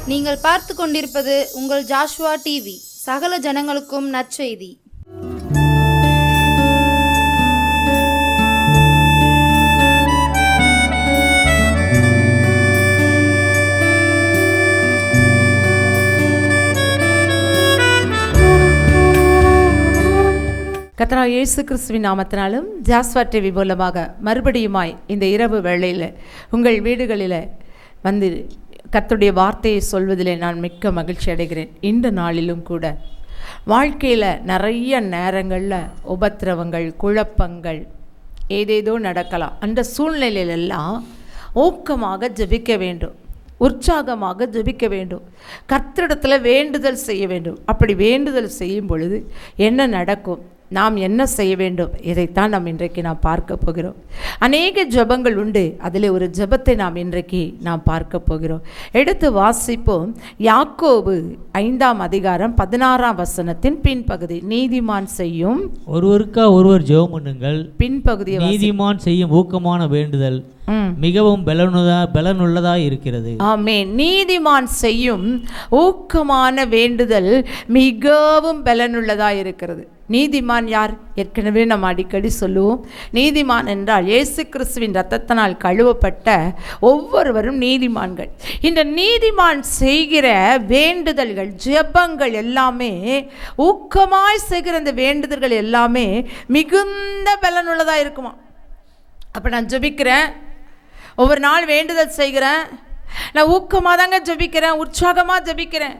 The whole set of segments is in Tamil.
நீங்கள் பார்த்து கொண்டிருப்பது உங்கள் ஜாஷுவா டிவி. சகல ஜனங்களுக்கும் நற்செய்தி. கர்த்தராகிய இயேசு கிறிஸ்துவின் நாமத்தினாலும் ஜாஸ்வா டிவி மூலமாக மறுபடியுமாய் இந்த இரவு வேளையில் உங்கள் வீடுகளில் வந்து கர்த்தருடைய வார்த்தையை சொல்வதிலே நான் மிக்க மகிழ்ச்சி அடைகிறேன். இந்த நாளிலும் கூட வாழ்க்கையில் நிறைய நேரங்களில் உபத்திரவங்கள், குழப்பங்கள் ஏதேதோ நடக்கலாம். அந்த சூழ்நிலையிலெல்லாம் ஊக்கமாக ஜெபிக்க வேண்டும், உற்சாகமாக ஜெபிக்க வேண்டும், கர்த்தரிடத்தில் வேண்டுதல் செய்ய வேண்டும். அப்படி வேண்டுதல் செய்யும் பொழுது என்ன நடக்கும், நாம் என்ன செய்ய வேண்டும், இதைத்தான் நாம் இன்றைக்கு பார்க்க போகிறோம். அநேக ஜெபங்கள் உண்டு, அதில் ஒரு ஜெபத்தை இன்றைக்கு பார்க்க போகிறோம். எடுத்து வாசிப்போம். யாக்கோபு 5ஆம் அதிகாரம் 16ஆம் வசனத்தின் பின்பகுதி. நீதிமான் செய்யும் ஒருவருக்கா ஒருவர் ஜெபம் பண்ணுங்கள், பின்பகுதி. நீதிமான் செய்யும் ஊக்கமான வேண்டுதல் மிகவும் பலனுள்ளதா இருக்கிறது. ஆமென். நீதிமான் செய்யும் ஊக்கமான வேண்டுதல் மிகவும் பலனுள்ளதா இருக்கிறது. நீதிமான் யார்? ஏற்கனவே நம்ம அடிக்கடி சொல்லுவோம். நீதிமான் என்றால் இயேசு கிறிஸ்துவின் இரத்தத்தினால் கழுவப்பட்ட ஒவ்வொருவரும் நீதிமான்கள். இந்த நீதிமான் செய்கிற வேண்டுதல்கள், ஜெபங்கள் எல்லாமே, ஊக்கமாய் செய்கிற இந்த வேண்டுதல்கள் எல்லாமே மிகுந்த பலனுள்ளதா இருக்குமா. அப்போ நான் ஜெபிக்கிறேன், ஒவ்வொரு நாள் வேண்டுதல் செய்கிறேன், நான் ஊக்கமாக தாங்க ஜெபிக்கிறேன், உற்சாகமாக ஜெபிக்கிறேன்.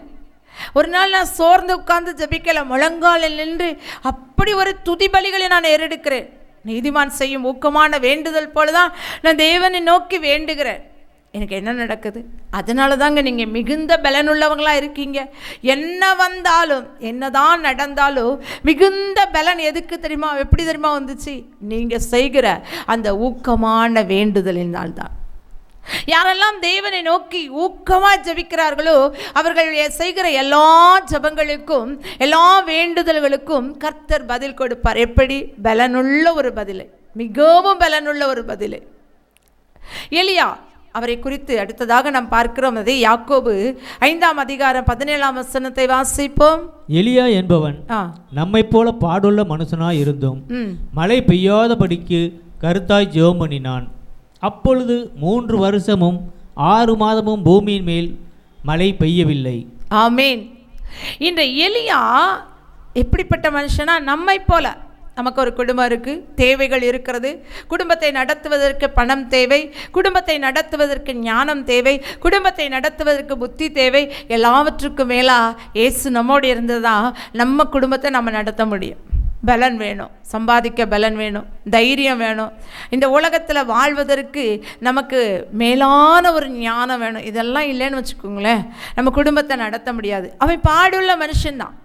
ஒரு நாள் நான் சோர்ந்து உட்கார்ந்து ஜெபிக்கல, முழங்காலில் நின்று அப்படி ஒரு துதிபலிகளை நான் ஏறெடுக்கிறேன். நீதிமான் செய்யும் ஊக்கமான வேண்டுதல் போல தான் நான் தேவனை நோக்கி வேண்டுகிறேன். எனக்கு என்ன நடக்குது? அதனால தாங்க நீங்கள் மிகுந்த பலனுள்ளவங்களாக இருக்கீங்க. என்ன வந்தாலும், என்னதான் நடந்தாலும் மிகுந்த பலன் எதுக்கு தெரியுமா? எப்படி தெரியுமா வந்துச்சு? நீங்கள் செய்கிற அந்த ஊக்கமான வேண்டுதலினால்தான். யாரெல்லாம் தேவனை நோக்கி ஊக்கமாக ஜெபிக்கிறார்களோ அவர்கள் செய்கிற எல்லா ஜெபங்களுக்கும், எல்லா வேண்டுதல்களுக்கும் கர்த்தர் பதில் கொடுப்பார். எப்படி? பலனுள்ள ஒரு பதில், மிகவும் பலனுள்ள ஒரு பதில். எலியா, அவரை குறித்து அடுத்ததாக நாம் பார்க்கிறோம். அதை யாக்கோபு 5ஆம் அதிகாரம் 17ஆம் வசனத்தை வாசிப்போம். எலியா என்பவன் நம்மை போல பாடுள்ள மனுஷனாய் இருந்தும் மழை பெய்யாதபடிக்கு கருத்தாய் ஜெபம் பண்ணினான். அப்பொழுது 3 வருஷமும் 6 மாதமும் பூமியின் மேல் மழை பெய்யவில்லை. ஆமேன். இந்த எலியா எப்படிப்பட்ட மனுஷனா? நம்மை போல. நமக்கு ஒரு குடும்பம் இருக்குது, தேவைகள் இருக்கிறது, குடும்பத்தை நடத்துவதற்கு பணம் தேவை, குடும்பத்தை நடத்துவதற்கு ஞானம் தேவை, குடும்பத்தை நடத்துவதற்கு புத்தி தேவை. எல்லாவற்றுக்கும் மேலா இயேசு நம்மோடு இருந்ததுதான் நம்ம குடும்பத்தை நம்ம நடத்த முடியும். பலன் வேணும், சம்பாதிக்க பலன் வேணும், தைரியம் வேணும், இந்த உலகத்தில் வாழ்வதற்கு நமக்கு மேலான ஒரு ஞானம் வேணும். இதெல்லாம் இல்லைன்னு வச்சுக்கோங்களேன், நம்ம குடும்பத்தை நடத்த முடியாது. அவன் பாடுள்ள மனுஷன்தான்.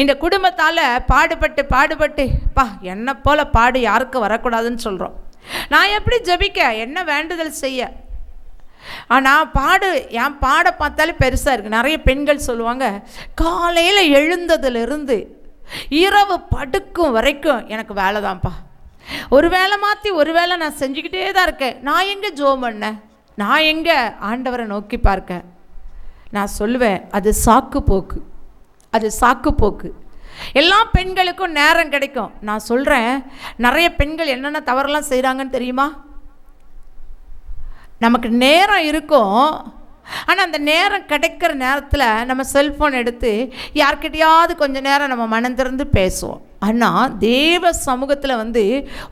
இந்த குடும்பத்தால் பாடுபட்டு பா என்னை போல பாடு யாருக்கு வரக்கூடாதுன்னு சொல்கிறோம். நான் எப்படி ஜெபிக்க, என்ன வேண்டுதல் செய்ய? ஆனால் என் பாட பார்த்தாலே பெருசாக இருக்குது. நிறைய பெண்கள் சொல்லுவாங்க, காலையில் எழுந்ததுலேருந்து இரவு படுக்கும் வரைக்கும் எனக்கு வேலை தான்ப்பா, ஒரு வேலை மாற்றி ஒரு வேலை நான் செஞ்சுக்கிட்டே தான் இருக்கேன். நான் எங்கே ஜெபம் பண்ணேன், நான் எங்கே ஆண்டவரை நோக்கி பார்க்க? நான் சொல்லுவேன், அது சாக்கு போக்கு, அது சாக்கு போக்கு. எல்லா பெண்களுக்கும் நேரம் கிடைக்கும். நான் சொல்கிறேன், நிறைய பெண்கள் என்னென்ன தவறெல்லாம் செய்கிறாங்கன்னு தெரியுமா? நமக்கு நேரம் இருக்கும், ஆனால் அந்த நேரம் கிடைக்கிற நேரத்தில் நம்ம செல்ஃபோன் எடுத்து யார்கிட்டையாவது கொஞ்சம் நேரம் நம்ம மனம் திறந்து பேசுவோம். ஆனால் தேவ சமூகத்தில்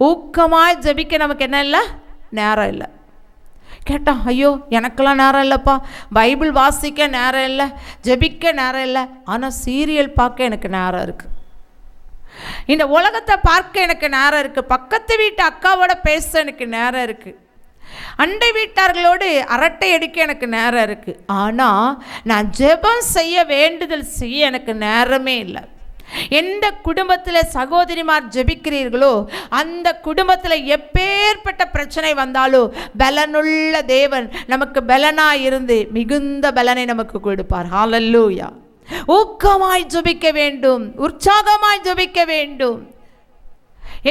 ஊக்கமாக ஜெபிக்க நமக்கு என்ன இல்லை? நேரம் இல்லை. கேட்டால், ஐயோ எனக்கெல்லாம் நேரம் இல்லைப்பா, பைபிள் வாசிக்க நேரம் இல்லை, ஜெபிக்க நேரம் இல்லை, ஆனால் சீரியல் பார்க்க எனக்கு நேரம் இருக்குது, இந்த உலகத்தை பார்க்க எனக்கு நேரம் இருக்குது, பக்கத்து வீட்டு அக்காவோட பேச எனக்கு நேரம் இருக்குது, அண்டை வீட்டார்களோடு அரட்டை அடிக்க எனக்கு நேரம் இருக்குது. ஆனால் நான் ஜெபம் செய்ய, வேண்டுதல் செய்ய எனக்கு நேரமே இல்லை. எந்த குடும்பத்தில் சகோதரிமார் ஜெபிக்கிறீர்களோ அந்த குடும்பத்தில் எப்பேற்பட்ட பிரச்சனை வந்தாலும் பலனுள்ள தேவன் நமக்கு பலனாய் இருந்து மிகுந்த பலனை நமக்கு கொடுப்பார். ஹல்லேலூயா. ஊக்கமாய் ஜெபிக்க வேண்டும், உற்சாகமாய் ஜெபிக்க வேண்டும்.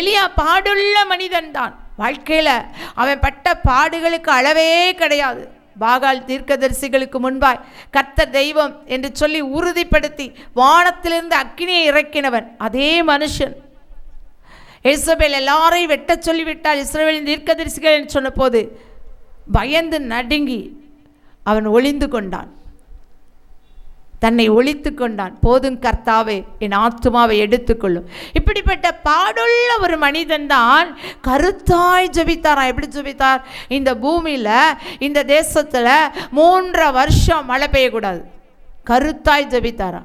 எலியா பாடுள்ள மனிதன் தான். வாழ்க்கையில் அவன் பட்ட பாடுகளுக்கு அளவே கிடையாது. பாகால் தீர்க்கதரிசிகளுக்கு முன்பாய் கர்த்தர் தெய்வம் என்று சொல்லி உறுதிப்படுத்தி வானத்திலிருந்து அக்கினியை இறக்கினவன் அதே மனுஷன். எசபேல் எல்லாரையும் வெட்ட சொல்லிவிட்டால் இஸ்ரவேலின் தீர்க்கதரிசிகள் என்று சொன்ன போது பயந்து நடுங்கி அவன் ஒளிந்து கொண்டான், தன்னை ஒளித்து கொண்டான். போதும் கர்த்தாவே, என் ஆத்துமாவை எடுத்துக்கொள்ளும். இப்படிப்பட்ட பாடுள்ள ஒரு மனிதன் தான் கருத்தாய் ஜெபித்தாரா. எப்படி ஜெபித்தார்? இந்த பூமியில், இந்த தேசத்தில் 3 வருஷம் மழை பெய்யக்கூடாது. கருத்தாய் ஜெபித்தாரா.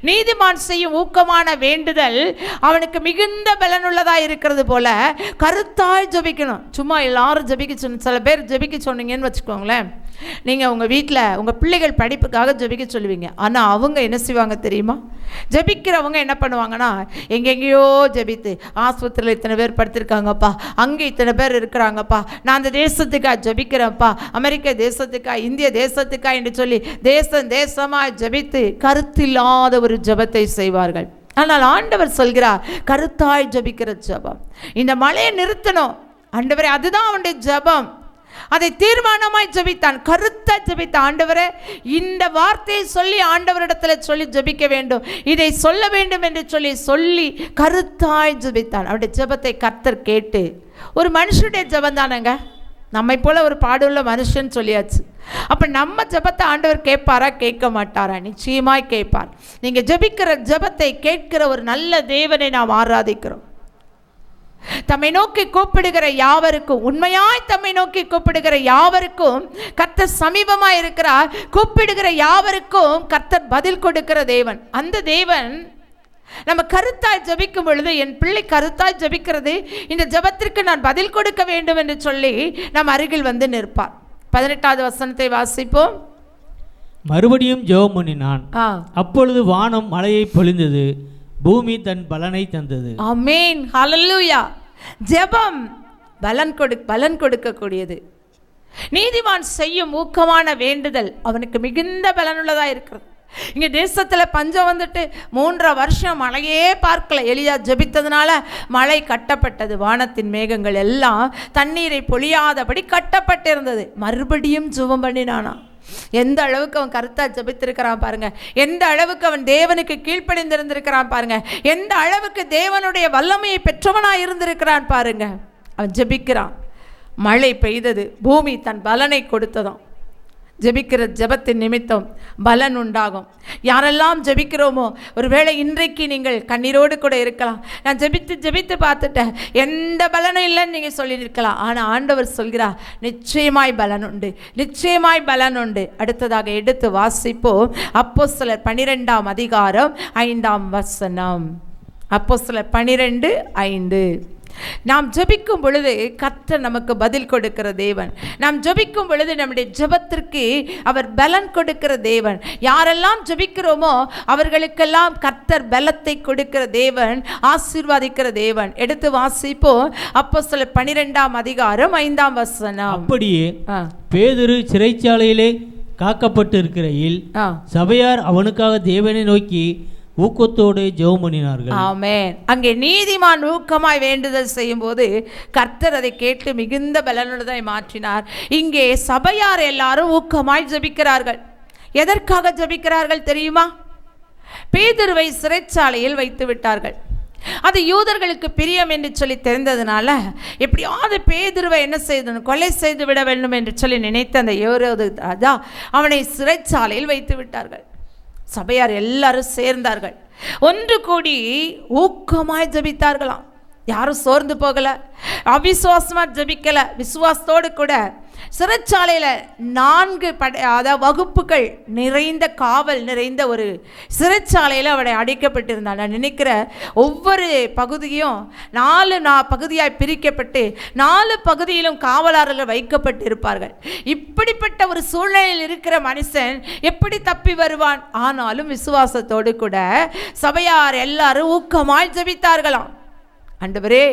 நீதிமான் செய்யும் ஊக்கமான வேண்டுதல் அவனுக்கு மிகுந்த பலனுள்ளதாக இருக்கிறது போல கருத்தாய் ஜெபிக்கணும். சும்மா எல்லாரும் ஜெபிக்க சில பேர் ஜெபிக்க சொன்னீங்கன்னு வச்சுக்கோங்களேன், நீங்கள் உங்கள் வீட்டில் உங்கள் பிள்ளைகள் படிப்புக்காக ஜெபிக்க சொல்லுவீங்க. ஆனால் அவங்க என்ன செய்வாங்க தெரியுமா? ஜெபிக்கிறவங்க என்ன பண்ணுவாங்கன்னா, எங்கெங்கேயோ ஜெபித்து ஆஸ்பத்திரியில் இத்தனை பேர் படுத்திருக்காங்கப்பா, அங்கே இத்தனை பேர் இருக்கிறாங்கப்பா, நான் அந்த தேசத்துக்காக ஜெபிக்கிறேன்ப்பா, அமெரிக்க தேசத்துக்காக, இந்திய தேசத்துக்காக என்று சொல்லி தேசமாக ஜெபித்து கருத்தில்லாத ஒரு ஜெபத்தை செய்வார்கள். ஆனால் ஆண்டவர் சொல்கிறார், கருத்தாய் ஜெபிக்கிற ஜெபம். இந்த மழையை நிறுத்தணும் ஆண்டவரே, அதுதான் அவனுடைய ஜெபம். அதை தீர்மானமாய் ஜெபித்தான், கருத்தாய் ஜெபித்தான். ஆண்டவரே, இந்த வார்த்தையை சொல்லி ஆண்டவரிடத்தில் சொல்லி ஜெபிக்க வேண்டும், இதை சொல்ல வேண்டும் என்று சொல்லி கருத்தாய் ஜெபித்தான். அவருடைய ஜெபத்தை கர்த்தர் கேட்டு, ஒரு மனுஷனுடைய ஜெபம் தானேங்க, நம்மை போல ஒரு பாடுள்ள மனுஷன் சொல்லியாச்சு. அப்போ நம்ம ஜெபத்தை ஆண்டவர் கேட்பாரா, கேட்க மாட்டாரா? நிச்சயமாய் கேட்பார். நீங்கள் ஜெபிக்கிற ஜெபத்தை கேட்கிற ஒரு நல்ல தேவனை நாம் ஆராதிக்கிறோம். தம்மை நோக்கி கூப்பிடுகிற யாவருக்கும், உண்மையாய் தம்மை நோக்கி கூப்பிடுகிற யாவருக்கும் கர்த்தர் சமீபமாய் இருக்கிறார். கூப்பிடுகிற யாவருக்கும் கர்த்தர் பதில் கொடுக்கிற தேவன். அந்த தேவன் நம்ம கருத்தாய் ஜெபிக்கும் பொழுது, என் பிள்ளை கருத்தாய் ஜெபிக்கிறது, இந்த ஜெபத்திற்கு நான் பதில் கொடுக்க வேண்டும் என்று சொல்லி நம் அருகில் வந்து நிற்பார். 18வது வசனத்தை வாசிப்போம். மறுபடியும் ஜெபம் பண்ணினான். அப்பொழுது வானம் மழையை பொழிந்தது, பூமி தன் பலனை தந்தது. ஆமென், ஹல்லேலூயா. ஜெபம் பலன் கொடுக்கக்கூடியது. நீதிமான் செய்யும் ஊக்கமான வேண்டுதல் அவனுக்கு மிகுந்த பலனுள்ளதாக இருக்கிறது. இங்கே தேசத்தில் பஞ்சம் வந்துட்டு 3 வருஷம் மழையே பார்க்கல. எலியா ஜெபித்ததுனால மழை கட்டப்பட்டது. வானத்தின் மேகங்கள் எல்லாம் தண்ணீரை பொழியாதபடி கட்டப்பட்டிருந்தது. மறுபடியும் ஜெபம் பண்ணினானா. எந்த அளவுக்கு அவன் கருத்தா ஜெபித்திருக்கிறான் பாருங்க, எந்த அளவுக்கு அவன் தேவனுக்கு கீழ்ப்படிந்திருந்திருக்கிறான் பாருங்க, எந்த அளவுக்கு தேவனுடைய வல்லமையை பெற்றவனாய் இருந்திருக்கிறான் பாருங்க. அவன் ஜெபிக்கிறான், மழை பெய்தது, பூமி தன் பலனை கொடுத்ததாம். ஜெபிக்கிற ஜெபத்தின் நிமித்தம் பலன் உண்டாகும். யாரெல்லாம் ஜெபிக்கிறோமோ, ஒருவேளை இன்றைக்கு நீங்கள் கண்ணீரோடு கூட இருக்கலாம், நான் ஜெபித்து பார்த்துட்டேன், எந்த பலனும் இல்லைன்னு நீங்கள் சொல்லியிருக்கலாம். ஆனால் ஆண்டவர் சொல்கிறார், நிச்சயமாய் பலன் உண்டு, நிச்சயமாய் பலன் உண்டு. அடுத்ததாக எடுத்து வாசிப்போம். அப்போஸ்தலர் 12ஆம் அதிகாரம் 5ஆம் வசனம். அப்போஸ்தலர் 12:5. நாம் ஜெபிக்கும் பொழுது கர்த்தர் நமக்கு பதில் கொடுக்கிற தேவன். நாம் ஜெபிக்கும் பொழுது நம்முடைய ஜெபத்திற்கு அவர் பலன் கொடுக்கிற தேவன். யாரெல்லாம் ஜெபிக்கிறோமோ அவர்களுக்கெல்லாம் கர்த்தர் பலத்தை கொடுக்கிற தேவன், ஆசீர்வதிக்கிற தேவன். எடுத்து வாசிப்போம். அப்போஸ்தலர் 12ஆம் அதிகாரம் 5ஆம் வசனம். அப்படியே பேதுரு சிறைச்சாலையிலே காக்கப்பட்டு இருக்கிறையில் சபையார் அவனுக்காக தேவனை நோக்கி ஊக்கத்தோடு ஜெபம் பண்ணினார்கள். ஆமென். அங்கே நீதிமான் ஊக்கமாய் வேண்டுதல் செய்யும் போது கர்த்தர் அதை கேட்டு மிகுந்த பலனுள்ளதாய் மாற்றினார். இங்கே சபையார் எல்லாரும் ஊக்கமாய் ஜெபிக்கிறார்கள். எதற்காக ஜெபிக்கிறார்கள் தெரியுமா? பேதுருவை சிறைச்சாலையில் வைத்து விட்டார்கள். அது யூதர்களுக்கு பிரியம் என்று சொல்லி தெரிந்ததுனால எப்படியாவது பேதுருவை என்ன செய்தணும், கொலை செய்து விட வேண்டும் என்று சொல்லி நினைத்த அந்த யோரோது ராஜா அவனை சிறைச்சாலையில் வைத்து விட்டார்கள். சபையார் எல்லாரும் சேர்ந்தார்கள், ஒன்று கூடி ஊக்கமாய் ஜெபித்தார்களாம். யாரும் சோர்ந்து போகல, அவிசுவாசமாக ஜெபிக்கல, விசுவாசத்தோடு கூட. சிறைச்சாலையில் 4 வகுப்புகள் நிறைந்த காவல் நிறைந்த ஒரு சிறைச்சாலையில் அவனை அடைக்கப்பட்டிருந்தான். நான் நினைக்கிற ஒவ்வொரு பகுதியும் 4 பகுதியாய் பிரிக்கப்பட்டு 4 பகுதியிலும் காவலாளர்கள் வைக்கப்பட்டு இருப்பார்கள். இப்படிப்பட்ட ஒரு சூழ்நிலையில் இருக்கிற மனுஷன் எப்படி தப்பி வருவான்? ஆனாலும் விசுவாசத்தோடு கூட சபையார் எல்லாரும் ஊக்கமாய் ஜெபித்தார்களாம். ஆண்டவரே,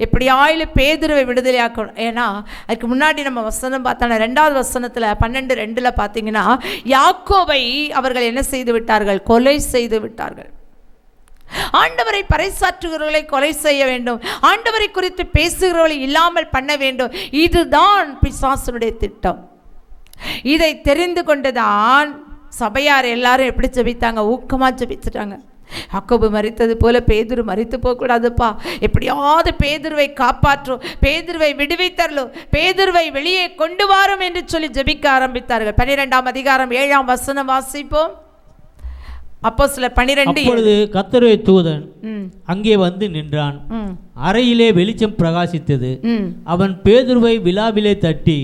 எப்படியாயிலும் பேதுருவை விடுதலையாக்கணும். ஏன்னா அதுக்கு முன்னாடி நம்ம வசனம் பார்த்தோன்னா 2வது வசனத்தில் 12:2 பார்த்தீங்கன்னா, யாக்கோபை அவர்கள் என்ன செய்து விட்டார்கள்? கொலை செய்து விட்டார்கள். ஆண்டவரை பறைசாற்றுகிறவர்களை கொலை செய்ய வேண்டும், ஆண்டவரை குறித்து பேசுகிறவர்களை இல்லாமல் பண்ண வேண்டும். இதுதான் பிசாசனுடைய திட்டம். இதை தெரிந்து கொண்டுதான் சபையார் எல்லாரும் எப்படி ஜெபித்தாங்க? ஊக்கமாக ஜெபிச்சிட்டாங்க. யாக்கோபு மரித்தது போல பேதுரு மரித்து போகக்கூடாதுப்பா, எப்படியாவது பேதுருவை காப்பாற்றும், பேதுருவை விடுவித்தரலும், பேதுருவை வெளியே கொண்டு வாரும் என்று சொல்லி ஜெபிக்க ஆரம்பித்தார்கள். 12ஆம் அதிகாரம் 7ஆம் வசனம் வாசிப்போம். அப்போஸ்தலர் 12. அப்பொழுது கர்த்தருடைய தூதன் அங்கே வந்து நின்றான். அறையிலே வெளிச்சம் பிரகாசித்தது. அவன் பேதுருவை விலாவிலே தட்டி,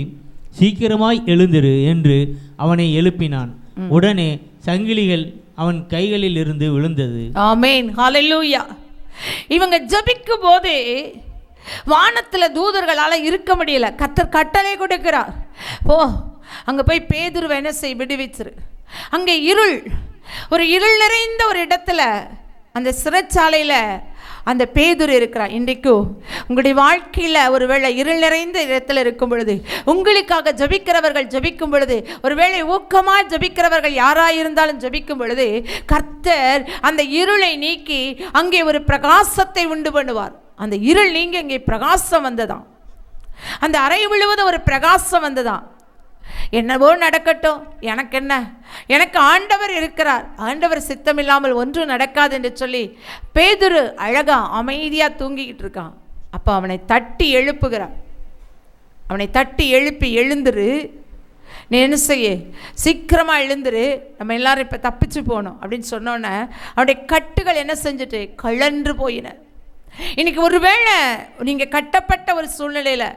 சீக்கிரமாய் எழுந்திரு என்று அவனை எழுப்பினான். உடனே சங்கிலிகள் அவன் கைகளில் இருந்து விழுந்தது. ஆமென், ஹல்லேலூயா. இவங்க ஜெபிக்கும் போதே வானத்துல தூதர்களால இருக்க முடியல. கர்த்தர் கட்டளை கொடுக்கிறார், போ அங்க போய் பேதுருவை என்ன செய், விடுவிச்சிரு. அங்கே இருள், ஒரு இருள் நிறைந்த ஒரு இடத்துல, அந்த சிறைச்சாலையில் அந்த பேதுரு இருக்கிறார். இன்றைக்கும் உங்களுடைய வாழ்க்கையில் ஒருவேளை இருள் நிறைந்த இடத்துல இருக்கும் பொழுது, உங்களுக்காக ஜபிக்கிறவர்கள் ஜபிக்கும் பொழுது, ஒருவேளை ஊக்கமாக ஜபிக்கிறவர்கள் யாராயிருந்தாலும் ஜபிக்கும் பொழுது, கர்த்தர் அந்த இருளை நீக்கி அங்கே ஒரு பிரகாசத்தை உண்டு பண்ணுவார். அந்த இருள் நீங்கி அங்கே பிரகாசம் வந்ததாம். அந்த அறை முழுவதும் ஒரு பிரகாசம் வந்ததாம். என்னவோ நடக்கட்டும், எனக்கு என்ன, எனக்கு ஆண்டவர் இருக்கிறார், ஆண்டவர் சித்தம் இல்லாமல் ஒன்றும் நடக்காது என்று சொல்லி பேதுரு அழகா அமைதியாக தூங்கிக்கிட்டு இருக்கான். அப்போ அவனை தட்டி எழுப்புகிறார். அவனை தட்டி எழுப்பி, எழுந்துரு, நீ என்ன செய்ய, சீக்கிரமாக எழுந்துரு, நம்ம எல்லாரும் இப்போ தப்பிச்சு போகணும் அப்படின்னு சொன்னோன்னே அவனுடைய கட்டுகள் என்ன செஞ்சுட்டு கழன்று போயின. இன்னைக்கு ஒருவேளை நீங்கள் கட்டப்பட்ட ஒரு சூழ்நிலையில்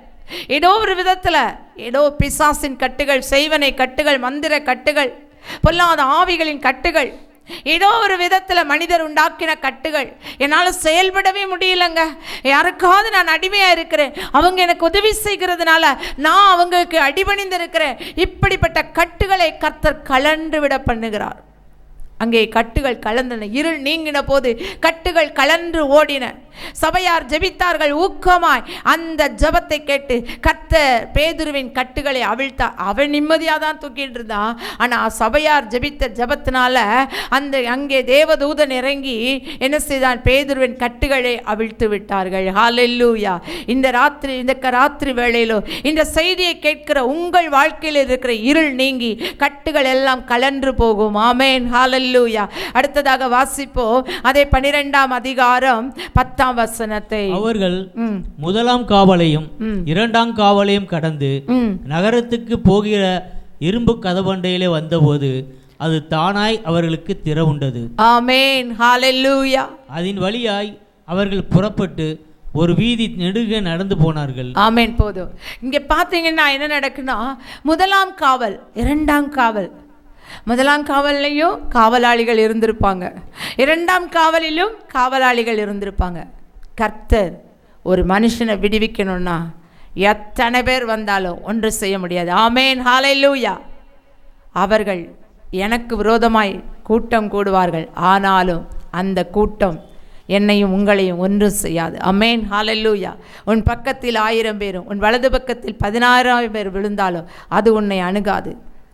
ஏதோ ஒரு விதத்தில் ஏதோ பிசாசின் கட்டுகள், செய்வனை கட்டுகள், மந்திர கட்டுகள், பொல்லாத ஆவிகளின் கட்டுகள், ஏதோ ஒரு விதத்தில் மனிதர் உண்டாக்கின கட்டுகள், என்னால் செயல்படவே முடியலங்க, யாருக்காவது நான் அடிமையாக இருக்கிறேன், அவங்க எனக்கு உதவி செய்கிறதுனால நான் அவங்களுக்கு அடிபணிந்து இருக்கிறேன், இப்படிப்பட்ட கட்டுகளை கர்த்தர் கலண்டு விட பண்ணுகிறார். அங்கே கட்டுகள் கலந்தன. இருள் நீங்கின போது கட்டுகள் கலன்று ஓடின. சபையார் ஜெபித்தார்கள் ஊக்கமாய். அந்த ஜெபத்தை கேட்டு கர்த்தர் பேதுருவின் கட்டுகளை அவிழ்த்தார். அவன் நிம்மதியாக தான் தூக்கிட்டு இருந்தான். ஆனால் சபையார் ஜெபித்த ஜெபத்தினால அங்கே தேவதூதன் இறங்கி என்ன செய்தான், பேதுருவின் கட்டுகளை அவிழ்த்து விட்டார்கள். ஹல்லேலூயா. இந்த ராத்திரி வேளையிலோ இந்த செய்தியை கேட்கிற உங்கள் வாழ்க்கையில் இருக்கிற இருள் நீங்கி கட்டுகள் எல்லாம் கலன்று போகும். ஆமென், ஹல்லேலூயா. அடுத்ததாக வாசிப்போம் அதே 12ஆம் அதிகாரம் 10ஆம் வசனத்தை. அவர்கள் முதலாம் காவலையும் 2ஆம் காவலையும் கடந்து நகரத்துக்கு போகிற இரும்பு கதவண்டையிலே வந்தபோது அது தானாய் அவர்களுக்கு திறவுண்டது. ஆமென், ஹல்லேலூயா. அதன் வழியாய் அவர்கள் புறப்பட்டு ஒரு வீதி நெடுக நடந்து போனார்கள். ஆமென். போதும். இங்கே பார்த்தீங்கன்னா என்ன நடக்குன்னா, முதலாம் காவல், 2ஆம் காவல். முதலாம் காவல்லையும் காவலாளிகள் இருந்திருப்பாங்க, 2ஆம் காவலிலும் காவலாளிகள் இருந்திருப்பாங்க. கர்த்தர் ஒரு மனுஷனை விடுவிக்கணும்னா எத்தனை பேர் வந்தாலும் ஒன்று செய்ய முடியாது. ஆமென், ஹல்லேலூயா. அவர்கள் எனக்கு விரோதமாய் கூட்டம் கூடுவார்கள், ஆனாலும் அந்த கூட்டம் என்னையும் உங்களையும் ஒன்றும் செய்யாது. ஆமென், ஹல்லேலூயா. உன் பக்கத்தில் 1000 பேரும் உன் வலது பக்கத்தில் 16,000 பேர் விழுந்தாலும் அது உன்னை அணுகாது.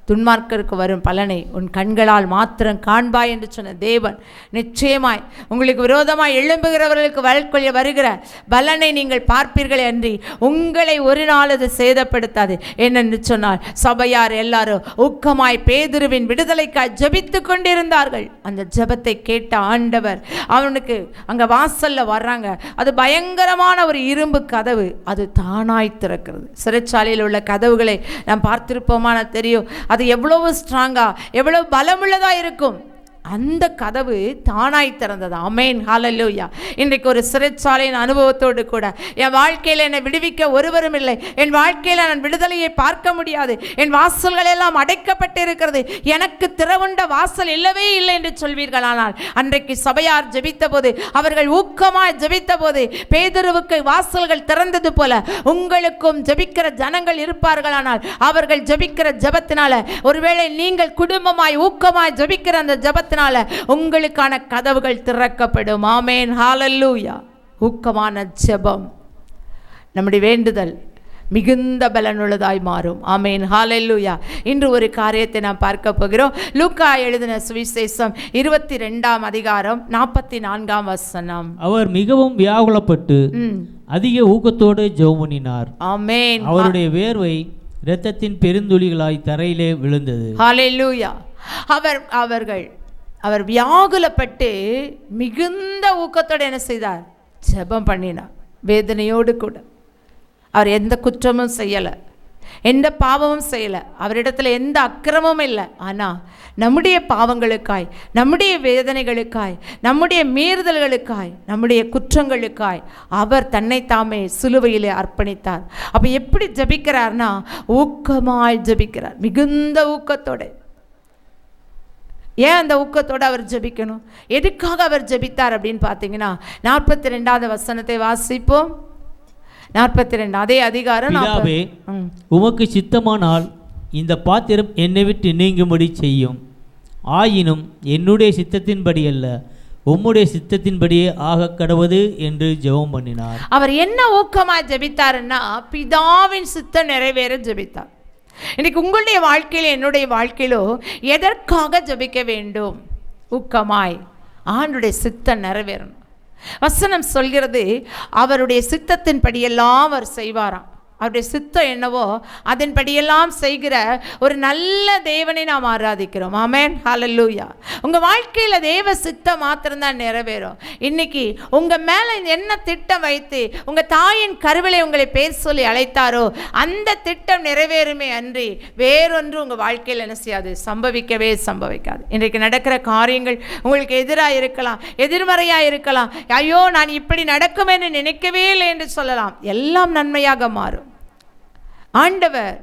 துன்மார்க்கருக்கு வரும் பலனை உன் கண்களால் மாத்திரம் காண்பாய் என்று சொன்ன தேவன் நிச்சயமாய் உங்களுக்கு விரோதமாய் எழும்புகிறவர்களுக்கு வழக்கொள்ள வருகிற பலனை நீங்கள் பார்ப்பீர்களே அன்றி உங்களை ஒரு நாள் அது சேதப்படுத்தாது. என்னென்று சொன்னால் சபையார் எல்லாரும் ஊக்கமாய் பேதுருவின் விடுதலைக்காய் ஜெபித்து கொண்டிருந்தார்கள். அந்த ஜெபத்தை கேட்ட ஆண்டவர் அவனுக்கு அங்கே வாசல்ல வர்றாங்க. அது பயங்கரமான ஒரு இரும்பு கதவு, அது தானாய் திறக்கிறது. சிறைச்சாலையில் உள்ள கதவுகளை நாம் பார்த்திருப்போமான தெரியும், அது எவ்வளவு ஸ்ட்ராங்கா, எவ்வளவு பலமுள்ளதா இருக்கும். அந்த கதவு தானாய் திறந்தது. ஆமென், ஹல்லேலூயா. இன்றைக்கு ஒரு சிறைச்சாலையின் அனுபவத்தோடு கூட என் வாழ்க்கையில் என்னை விடுவிக்க ஒருவரும் இல்லை, என் வாழ்க்கையில் நான் விடுதலையை பார்க்க முடியாது, என் வாசல்கள் எல்லாம் அடைக்கப்பட்டு இருக்கிறது, எனக்கு திறவுண்ட வாசல் இல்லவே இல்லை என்று சொல்வீர்கள். ஆனால் அன்றைக்கு சபையார் ஜெபித்த போது, அவர்கள் ஊக்கமாய் ஜெபித்த போது பேதுருவுக்கு வாசல்கள் திறந்தது போல உங்களுக்கும் ஜெபிக்கிற ஜனங்கள் இருப்பார்கள். ஆனால் அவர்கள் ஜெபிக்கிற ஜெபத்தினால, ஒருவேளை நீங்கள் குடும்பமாய் ஊக்கமாய் ஜெபிக்கிற அந்த ஜெபத்தினால உங்களுக்கான கதவுகள் திறக்கப்படும். ஆமென், ஹல்லேலூயா. ஊக்கமான ஜெபம், நம்முடைய வேண்டுதல் மிகுந்த பலனுள்ளதாய் மாறும். ஆமென், ஹல்லேலூயா. இன்று ஒரு காரியத்தை நாம் பார்க்க போகிறோம். லூக்கா எழுதின சுவிசேஷம் 22ஆம் அதிகாரம் 44ஆம் வசனம். அவர் மிகவும் வியாகுலப்பட்டு அதிக ஊக்கத்தோடு ஜெபம் பண்ணினார். ஆமென். அவருடைய வேர்வை இரத்தத்தின் பெருந்துளிகளாய் தரையிலே விழுந்தது. ஹல்லேலூயா. அவர் வியாகுலப்பட்டு மிகுந்த ஊக்கத்தோடு என்ன செய்தார்? ஜெபம் பண்ணினார். வேதனையோடு கூட. அவர் எந்த குற்றமும் செய்யலை, எந்த பாவமும் செய்யலை, அவரிடத்துல எந்த அக்கிரமும் இல்லை. ஆனால் நம்முடைய பாவங்களுக்காய், நம்முடைய வேதனைகளுக்காய், நம்முடைய மீறுதல்களுக்காய், நம்முடைய குற்றங்களுக்காய் அவர் தன்னை தாமே சிலுவையிலே அர்ப்பணித்தார். அப்போ எப்படி ஜபிக்கிறார்னா ஊக்கமாய் ஜபிக்கிறார், மிகுந்த ஊக்கத்தோடு. ஏன் அந்த ஊக்கத்தோடு அவர் ஜபிக்கணும்? எதுக்காக அவர் ஜபித்தார் அப்படின்னு பார்த்தீங்கன்னா 42வது வசனத்தை வாசிப்போம். 42 அதே அதிகாரம். பிதாவே, உமக்கு சித்தமானால் இந்த பாத்திரம் என்னை விட்டு நீங்கும்படி செய்யும். ஆயினும் என்னுடைய சித்தத்தின்படி அல்ல, உம்முடைய சித்தத்தின்படியே ஆக கடவது என்று ஜெபம் பண்ணினார். அவர் என்ன ஊக்கமாக ஜெபித்தாருன்னா பிதாவின் சித்தம் நிறைவேற ஜெபித்தார். இன்னைக்கு உங்களுடைய வாழ்க்கையில, என்னுடைய வாழ்க்கையிலோ எதற்காக ஜெபிக்க வேண்டும்? ஊக்கமாய் ஆண்டுடைய சித்தம் நிறைவேறணும். வசனம் சொல்கிறது அவருடைய சித்தத்தின்படியெல்லாம் அவர் செய்வாராம். அவருடைய சித்தம் என்னவோ அதன்படியெல்லாம் செய்கிற ஒரு நல்ல தேவனை நாம் ஆராதிக்கிறோம். ஆமென், ஹல்லேலூயா. உங்கள் வாழ்க்கையில் தேவ சித்தம் மாத்திரம்தான் நிறைவேறும். இன்னைக்கு உங்கள் மேலே என்ன திட்டம் வைத்து உங்கள் தாயின் கருவிலை உங்களை பேர் சொல்லி அழைத்தாரோ அந்த திட்டம் நிறைவேறுமே அன்றி வேறொன்று உங்கள் வாழ்க்கையில் என்ன செய்யாது? சம்பவிக்கவே சம்பவிக்காது. இன்றைக்கு நடக்கிற காரியங்கள் உங்களுக்கு எதிராக இருக்கலாம், எதிர்மறையாக இருக்கலாம். ஐயோ, நான் இப்படி நடக்கும் என்று நினைக்கவே இல்லை என்று சொல்லலாம். எல்லாம் நன்மையாக மாறும். ஆண்டவர்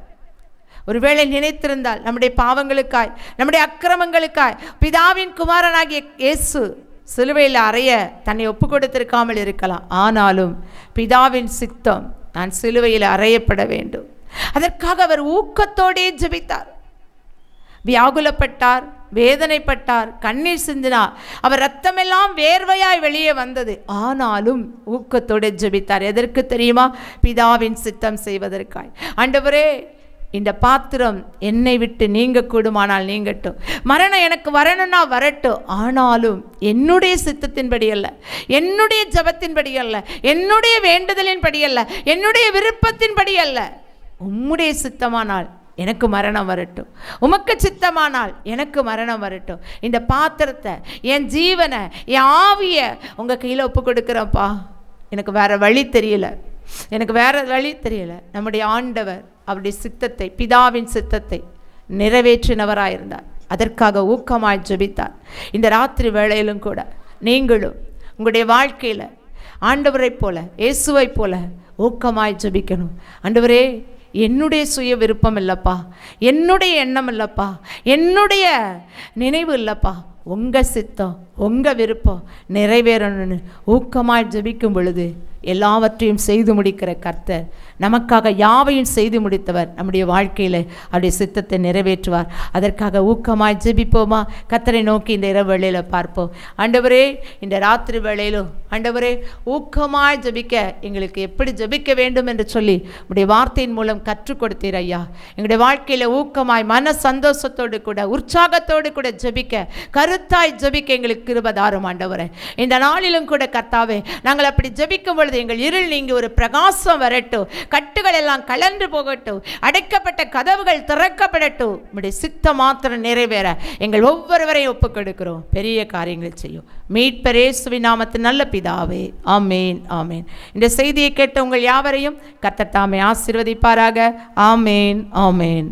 ஒருவேளை நினைத்திருந்தால் நம்முடைய பாவங்களுக்காய், நம்முடைய அக்கிரமங்களுக்காய் பிதாவின் குமாரனாகிய இயேசு சிலுவையில் அறைய தன்னை ஒப்பு கொடுத்திருக்காமல் இருக்கலாம். ஆனாலும் பிதாவின் சித்தம் நான் சிலுவையில் அறையப்பட வேண்டும். அதற்காக அவர் ஊக்கத்தோடே ஜெபித்தார், வியாகுலப்பட்டார், வேதனைப்பட்டார், கண்ணீர் சிந்தினார். அவர் ரத்தமெல்லாம் வேர்வையாய் வெளியே வந்தது. ஆனாலும் ஊக்கத்தோடு ஜெபித்தார். எதற்கு தெரியுமா? பிதாவின் சித்தம் செய்வதற்காய். ஆண்டவரே, இந்த பாத்திரம் என்னை விட்டு நீங்க கூடுமானால் நீங்கட்டும், மரணம் எனக்கு வரணும்னா வரட்டும், ஆனாலும் என்னுடைய சித்தத்தின்படி அல்ல, என்னுடைய ஜபத்தின்படி அல்ல, என்னுடைய வேண்டுதலின்படி அல்ல, என்னுடைய விருப்பத்தின்படி அல்ல, உம்முடைய சித்தமானால் எனக்கு மரணம் வரட்டும், உமக்கு சித்தமானால் எனக்கு மரணம் வரட்டும். இந்த பாத்திரத்தை, என் ஜீவனை, என் ஆவியை உங்கள் கையில் ஒப்பு கொடுக்குறேன்ப்பா. எனக்கு வேறு வழி தெரியல, எனக்கு வேறு வழி தெரியல. நம்முடைய ஆண்டவர் அவருடைய சித்தத்தை, பிதாவின் சித்தத்தை நிறைவேற்றினவராக இருந்தார். அதற்காக ஊக்கமாய் ஜெபித்தார். இந்த ராத்திரி வேளையிலும் கூட நீங்களும் உங்களுடைய வாழ்க்கையில் ஆண்டவரை போல, இயேசுவை போல ஊக்கமாய் ஜெபிக்கணும். ஆண்டவரே, என்னுடைய சுய விருப்பம் இல்லைப்பா, என்னுடைய எண்ணம் இல்லைப்பா, என்னுடைய நினைவு இல்லைப்பா, உங்கள் சித்தம், உங்கள் விருப்பம் நிறைவேறணும்னு ஊக்கமாய் ஜெபிக்கும் பொழுது எல்லாவற்றையும் செய்து முடிக்கிற கர்த்தர், நமக்காக யாவையும் செய்து முடித்தவர், நம்முடைய வாழ்க்கையில் அவருடைய சித்தத்தை நிறைவேற்றுவார். அதற்காக ஊக்கமாய் ஜெபிப்போமா? கர்த்தரை நோக்கி இந்த இரவு வேளையில் பார்ப்போம். ஆண்டவரே, இந்த ராத்திரி வேளையிலும் ஆண்டவரே ஊக்கமாய் ஜெபிக்க எங்களுக்கு எப்படி ஜெபிக்க வேண்டும் என்று சொல்லி உடைய வார்த்தையின் மூலம் கற்றுக் கொடுத்தீர் ஐயா. எங்களுடைய வாழ்க்கையில் ஊக்கமாய் மன சந்தோஷத்தோடு கூட, உற்சாகத்தோடு கூட ஜெபிக்க, கருத்தாய் ஜெபிக்க எங்களுக்கு கிருபை தாரும் ஆண்டவரே. இந்த நாளிலும் கூட கர்த்தாவே, நாங்கள் அப்படி ஜெபிக்கும் பொழுது எங்கள் இருள் நீங்கி ஒரு பிரகாசம் வரட்டும், கட்டுகள் எல்லாம் கலந்து போகட்டும், அடைக்கப்பட்ட கதவுகள் திறக்கப்படட்டும். உம்முடைய சித்தம் மாத்திரம் நிறைவேற எங்கள் ஒவ்வொருவரையும் ஒப்புக் கொடுக்கிறோம். பெரிய காரியங்களை செய்யும் மீட்பர் இயேசுவின் நாமத்தில் நல்ல பிதாவே, ஆமேன், ஆமேன். இந்த செய்தியை கேட்ட உங்கள் யாவரையும் கர்த்தர் தாமே ஆசீர்வதிப்பாராக. ஆமேன், ஆமேன்.